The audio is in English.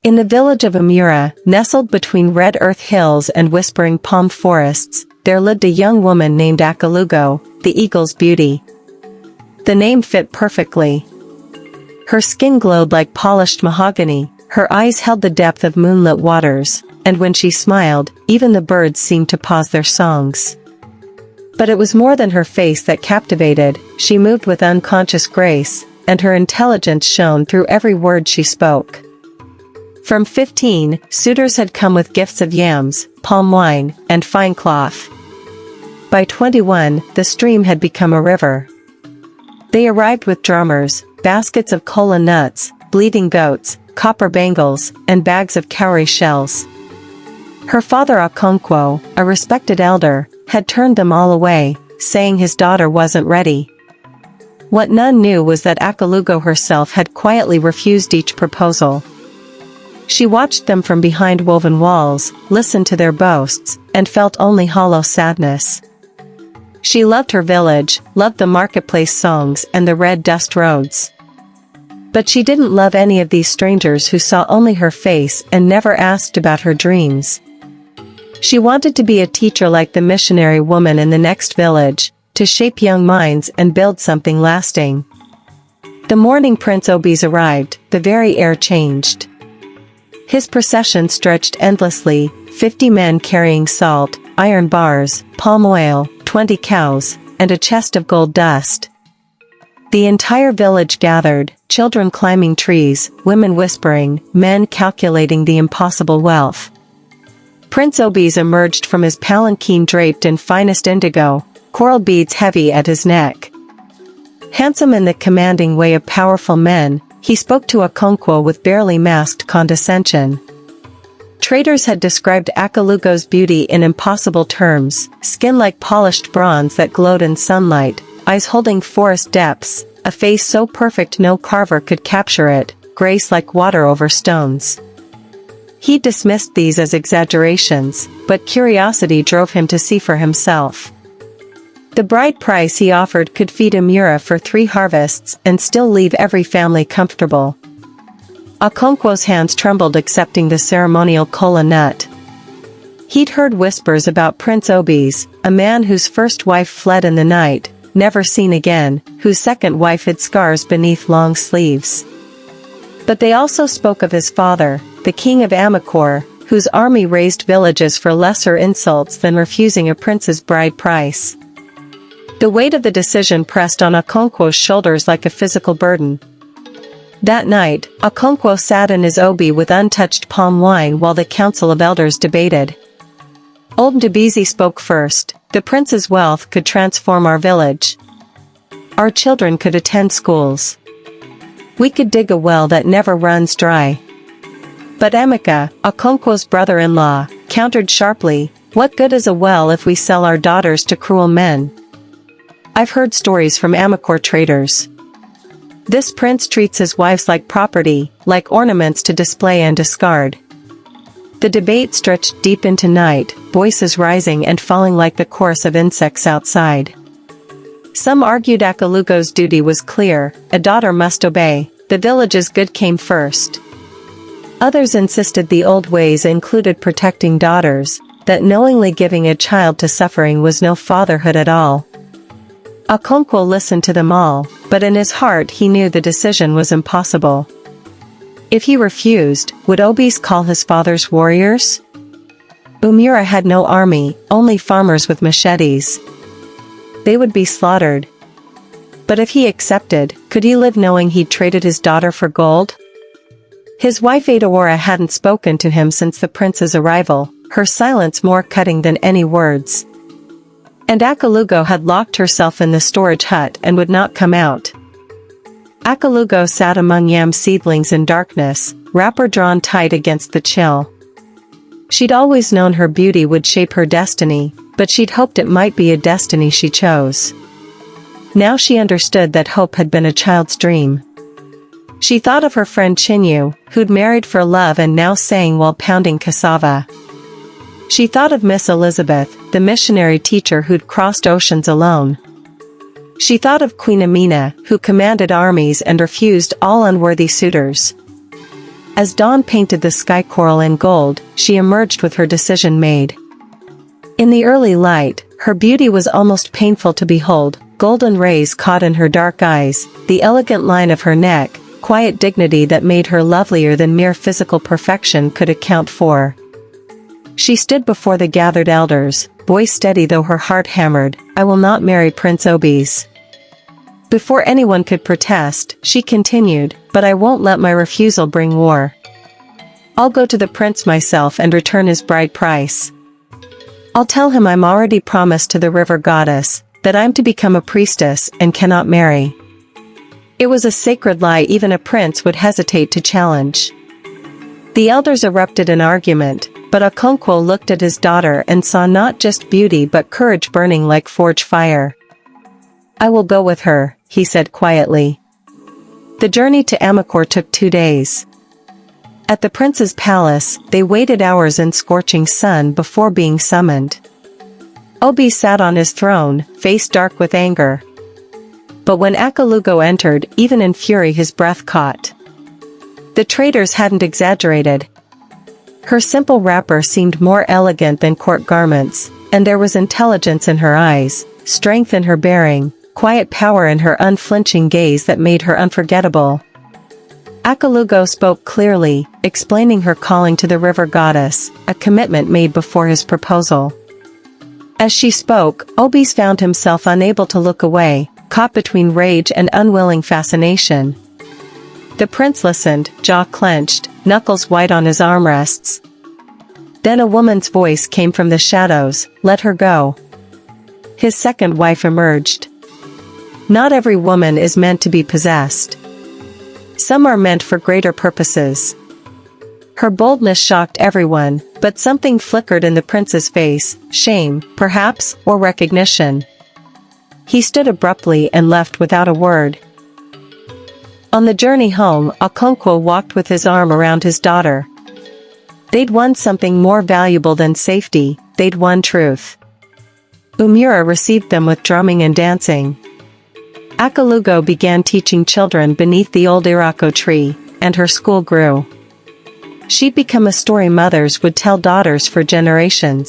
In the village of Amura, nestled between red earth hills and whispering palm forests, there lived a young woman named Achalugo, the eagle's beauty. The name fit perfectly. Her skin glowed like polished mahogany, her eyes held the depth of moonlit waters, and when she smiled, even the birds seemed to pause their songs. But it was more than her face that captivated, she moved with unconscious grace, and her intelligence shone through every word she spoke. From 15, suitors had come with gifts of yams, palm wine, and fine cloth. By 21, the stream had become a river. They arrived with drummers, baskets of kola nuts, bleeding goats, copper bangles, and bags of cowrie shells. Her father Okonkwo, a respected elder, had turned them all away, saying his daughter wasn't ready. What none knew was that Achalugo herself had quietly refused each proposal. She watched them from behind woven walls, listened to their boasts, and felt only hollow sadness. She loved her village, loved the marketplace songs and the red dust roads. But she didn't love any of these strangers who saw only her face and never asked about her dreams. She wanted to be a teacher like the missionary woman in the next village, to shape young minds and build something lasting. The morning Prince Obi's arrived, the very air changed. His procession stretched endlessly, 50 men carrying salt, iron bars, palm oil, 20 cows, and a chest of gold dust. The entire village gathered, children climbing trees, women whispering, men calculating the impossible wealth. Prince Obis emerged from his palanquin draped in finest indigo, coral beads heavy at his neck. Handsome in the commanding way of powerful men, he spoke to Okonkwo with barely masked condescension. Traders had described Achalugo's beauty in impossible terms, skin like polished bronze that glowed in sunlight, eyes holding forest depths, a face so perfect no carver could capture it, grace like water over stones. He dismissed these as exaggerations, but curiosity drove him to see for himself. The bride price he offered could feed Amura for 3 harvests and still leave every family comfortable. Okonkwo's hands trembled accepting the ceremonial kola nut. He'd heard whispers about Prince Obis, a man whose first wife fled in the night, never seen again, whose second wife hid scars beneath long sleeves. But they also spoke of his father, the king of Amakor, whose army razed villages for lesser insults than refusing a prince's bride price. The weight of the decision pressed on Okonkwo's shoulders like a physical burden. That night, Okonkwo sat in his obi with untouched palm wine while the council of elders debated. Old Ndebisi spoke first. The prince's wealth could transform our village. Our children could attend schools. We could dig a well that never runs dry. But Emeka, Okonkwo's brother-in-law, countered sharply, what good is a well if we sell our daughters to cruel men? I've heard stories from Amakor traders. This prince treats his wives like property, like ornaments to display and discard. The debate stretched deep into night, voices rising and falling like the chorus of insects outside. Some argued Achalugo's duty was clear, a daughter must obey, the village's good came first. Others insisted the old ways included protecting daughters, that knowingly giving a child to suffering was no fatherhood at all. Okonkwo listened to them all, but in his heart he knew the decision was impossible. If he refused, would Obis call his father's warriors? Amura had no army, only farmers with machetes. They would be slaughtered. But if he accepted, could he live knowing he'd traded his daughter for gold? His wife Adaora hadn't spoken to him since the prince's arrival, her silence more cutting than any words. And Achalugo had locked herself in the storage hut and would not come out. Achalugo sat among yam seedlings in darkness, wrapper drawn tight against the chill. She'd always known her beauty would shape her destiny, but she'd hoped it might be a destiny she chose. Now she understood that hope had been a child's dream. She thought of her friend Chinyu, who'd married for love and now sang while pounding cassava. She thought of Miss Elizabeth, the missionary teacher who'd crossed oceans alone. She thought of Queen Amina, who commanded armies and refused all unworthy suitors. As dawn painted the sky coral in gold, she emerged with her decision made. In the early light, her beauty was almost painful to behold, golden rays caught in her dark eyes, the elegant line of her neck, quiet dignity that made her lovelier than mere physical perfection could account for. She stood before the gathered elders, voice steady though her heart hammered, "I will not marry Prince Obis." Before anyone could protest, she continued, "But I won't let my refusal bring war. I'll go to the prince myself and return his bride price. I'll tell him I'm already promised to the river goddess, that I'm to become a priestess and cannot marry." It was a sacred lie even a prince would hesitate to challenge. The elders erupted in argument, but Achalugo looked at his daughter and saw not just beauty but courage burning like forge fire. "I will go with her," he said quietly. The journey to Amacor took 2 days. At the prince's palace, they waited hours in scorching sun before being summoned. Obi sat on his throne, face dark with anger. But when Achalugo entered, even in fury his breath caught. The traitors hadn't exaggerated. Her simple wrapper seemed more elegant than court garments, and there was intelligence in her eyes, strength in her bearing, quiet power in her unflinching gaze that made her unforgettable. Achalugo spoke clearly, explaining her calling to the river goddess, a commitment made before his proposal. As she spoke, Obis found himself unable to look away, caught between rage and unwilling fascination. The prince listened, jaw clenched, knuckles white on his armrests. Then a woman's voice came from the shadows, "Let her go." His second wife emerged. Not every woman is meant to be possessed. Some are meant for greater purposes. Her boldness shocked everyone, but something flickered in the prince's face, shame, perhaps, or recognition. He stood abruptly and left without a word. On the journey home, Achalugo walked with his arm around his daughter. They'd won something more valuable than safety, they'd won truth. Umura received them with drumming and dancing. Achalugo began teaching children beneath the old Irako tree, and her school grew. She'd become a story mothers would tell daughters for generations.